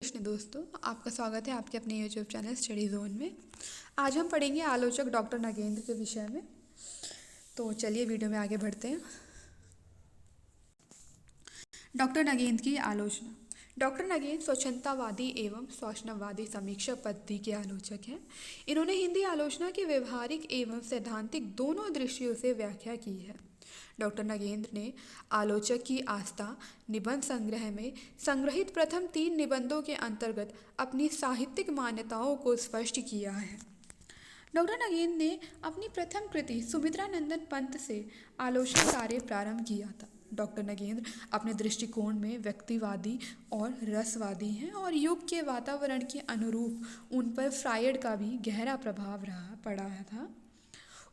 कृष्ण दोस्तों, आपका स्वागत है आपके अपने यूट्यूब चैनल स्टडी जोन में। आज हम पढ़ेंगे आलोचक डॉक्टर नगेंद्र के विषय में। तो चलिए वीडियो में आगे बढ़ते हैं। डॉक्टर नगेंद्र की आलोचना। डॉक्टर नगेंद्र स्वच्छंदतावादी एवं स्वैष्णववादी समीक्षक पद्धति के आलोचक हैं। इन्होंने हिंदी आलोचना की व्यवहारिक एवं सैद्धांतिक दोनों दृष्टियों से व्याख्या की है। डॉक्टर नगेंद्र ने आलोचक की आस्था निबंध संग्रह में संग्रहित प्रथम 3 निबंधों के अंतर्गत अपनी साहित्यिक मान्यताओं को स्पष्ट किया है। डॉक्टर नगेंद्र ने अपनी प्रथम कृति सुमित्रानंदन पंत से आलोचना कार्य प्रारंभ किया था। डॉक्टर नगेंद्र अपने दृष्टिकोण में व्यक्तिवादी और रसवादी हैं और युग के वातावरण के अनुरूप उन पर फ्रायड का भी गहरा प्रभाव पड़ा था।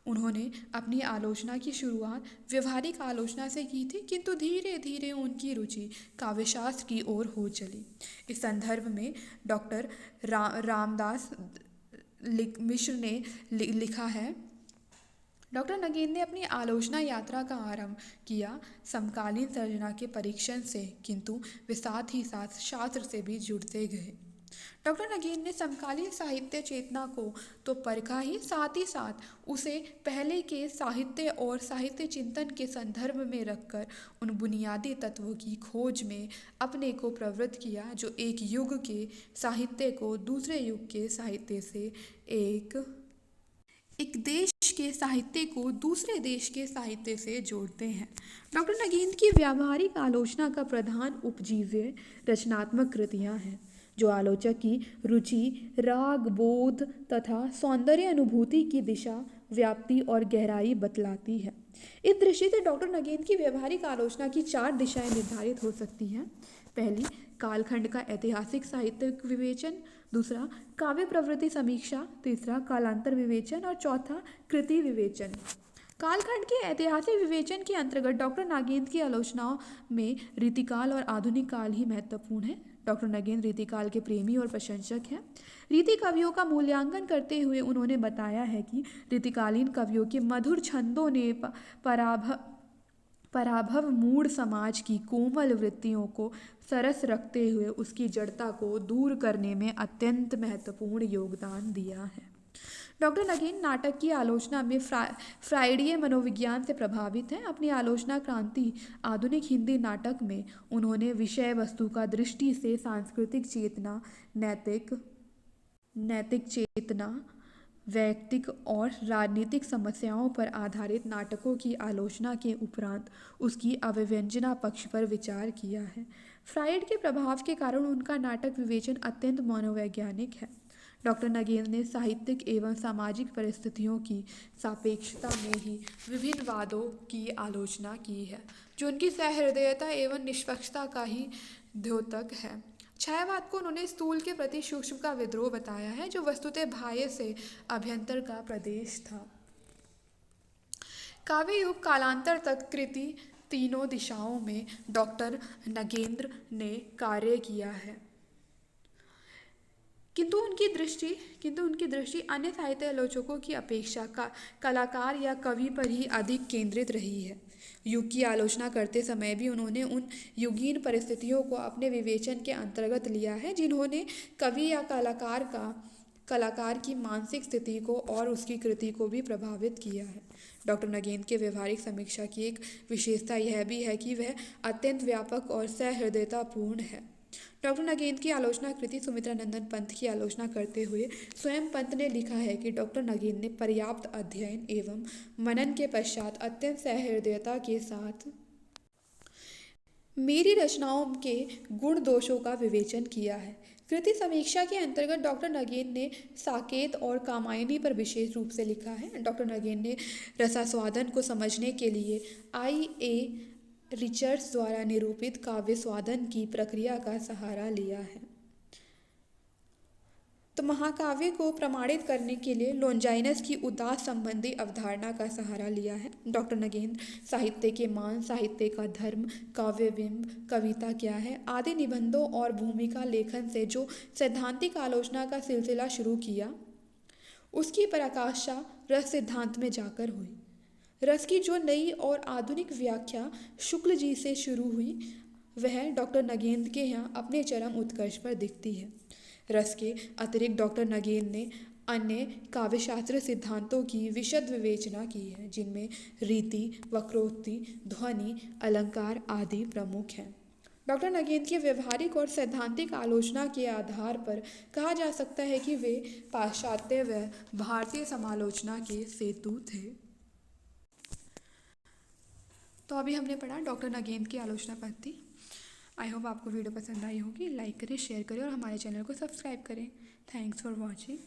उन्होंने अपनी आलोचना की शुरुआत व्यवहारिक आलोचना से की थी, किंतु धीरे धीरे उनकी रुचि काव्यशास्त्र की ओर हो चली। इस संदर्भ में डॉक्टर रामदास मिश्र ने लिखा है, डॉक्टर नगेंद्र ने अपनी आलोचना यात्रा का आरंभ किया समकालीन सर्जना के परीक्षण से, किंतु वे साथ ही साथ शास्त्र से भी जुड़ते गए। डॉक्टर नगेंद्र ने समकालीन साहित्य चेतना को तो परखा ही साथ उसे पहले के साहित्य और साहित्य चिंतन के संदर्भ में रखकर उन बुनियादी तत्वों की खोज में अपने को प्रवृत्त किया जो एक युग के साहित्य को दूसरे युग के साहित्य से एक देश के साहित्य को दूसरे देश के साहित्य से जोड़ते हैं। डॉक्टर नगेंद्र की व्यावहारिक आलोचना का प्रधान उपजीव्य रचनात्मक कृतियां हैं जो आलोचक की रुचि, राग, बोध तथा सौंदर्य अनुभूति की दिशा, व्याप्ति और गहराई बतलाती है। इस दृष्टि से डॉक्टर नगेंद्र की व्यवहारिक आलोचना की 4 दिशाएं निर्धारित हो सकती हैं। पहली, कालखंड का ऐतिहासिक साहित्यिक विवेचन। दूसरा, काव्य प्रवृत्ति समीक्षा। तीसरा, कालांतर विवेचन। और चौथा, कृति विवेचन। कालखंड के ऐतिहासिक विवेचन के अंतर्गत डॉक्टर नगेंद्र की आलोचनाओं में रीतिकाल और आधुनिक काल ही महत्वपूर्ण है। डॉक्टर नगेंद्र रीतिकाल के प्रेमी और प्रशंसक हैं। रीति कवियों का मूल्यांकन करते हुए उन्होंने बताया है कि रीतिकालीन कवियों के मधुर छंदों ने पराभव मूढ़ समाज की कोमल वृत्तियों को सरस रखते हुए उसकी जड़ता को दूर करने में अत्यंत महत्वपूर्ण योगदान दिया है। डॉक्टर नगेंद्र नाटक की आलोचना में फ्रायडीय मनोविज्ञान से प्रभावित हैं। अपनी आलोचना क्रांति आधुनिक हिंदी नाटक में उन्होंने विषय वस्तु का दृष्टि से सांस्कृतिक चेतना, नैतिक चेतना, वैयक्तिक और राजनीतिक समस्याओं पर आधारित नाटकों की आलोचना के उपरांत उसकी अभिव्यंजना पक्ष पर विचार किया है। फ्रायड के प्रभाव के कारण उनका नाटक विवेचन अत्यंत मनोवैज्ञानिक है। डॉक्टर नगेंद्र ने साहित्यिक एवं सामाजिक परिस्थितियों की सापेक्षता में ही विभिन्न वादों की आलोचना की है जो उनकी सहृदयता एवं निष्पक्षता का ही द्योतक है। छायावाद को उन्होंने स्थूल के प्रति सूक्ष्म का विद्रोह बताया है जो वस्तुतः बाह्य से अभ्यंतर का प्रदेश था। काव्य युग कालांतर तक कृति तीनों दिशाओं में डॉक्टर नगेंद्र ने कार्य किया है, किंतु उनकी दृष्टि अन्य साहित्य आलोचकों की अपेक्षा कलाकार या कवि पर ही अधिक केंद्रित रही है। युग की आलोचना करते समय भी उन्होंने उन युगीन परिस्थितियों को अपने विवेचन के अंतर्गत लिया है जिन्होंने कवि या कलाकार की मानसिक स्थिति को और उसकी कृति को भी प्रभावित किया है। डॉक्टर नगेंद्र के व्यवहारिक समीक्षा की एक विशेषता यह भी है कि वह अत्यंत व्यापक और सहृदयतापूर्ण है। डॉक्टर नगेंद्र की आलोचना कृति सुमित्रानंदन पंत की आलोचना करते हुए स्वयं पंत ने लिखा है कि डॉक्टर नगेंद्र ने पर्याप्त अध्ययन एवं मनन के पश्चात अत्यंत सहृदयता के साथ मेरी रचनाओं के गुण दोषों का विवेचन किया है। कृति समीक्षा के अंतर्गत डॉक्टर नगेंद्र ने साकेत और कामायनी पर विशेष रूप से लिखा है। डॉक्टर नगेंद्र ने रसास्वादन को समझने के लिए I.A. रिचर्ड्स द्वारा निरूपित काव्य स्वादन की प्रक्रिया का सहारा लिया है, तो महाकाव्य को प्रमाणित करने के लिए लोंजाइनस की उदास संबंधी अवधारणा का सहारा लिया है। डॉक्टर नगेंद्र साहित्य के मान, साहित्य का धर्म, काव्यबिंब, कविता क्या है आदि निबंधों और भूमिका लेखन से जो सैद्धांतिक आलोचना का सिलसिला शुरू किया उसकी पराकाष्ठा रस सिद्धांत में जाकर हुई। रस की जो नई और आधुनिक व्याख्या शुक्ल जी से शुरू हुई वह डॉक्टर नगेंद्र के यहाँ अपने चरम उत्कर्ष पर दिखती है। रस के अतिरिक्त डॉक्टर नगेंद्र ने अन्य काव्यशास्त्र सिद्धांतों की विशद विवेचना की है, जिनमें रीति, वक्रोक्ति, ध्वनि, अलंकार आदि प्रमुख हैं। डॉक्टर नगेंद्र की व्यवहारिक और सैद्धांतिक आलोचना के आधार पर कहा जा सकता है कि वे पाश्चात्य व भारतीय समालोचना के सेतु थे। तो अभी हमने पढ़ा डॉक्टर नगेंद्र की आलोचना पद्धति। आई होप आपको वीडियो पसंद आई होगी। लाइक करें, शेयर करें और हमारे चैनल को सब्सक्राइब करें। Thanks for watching.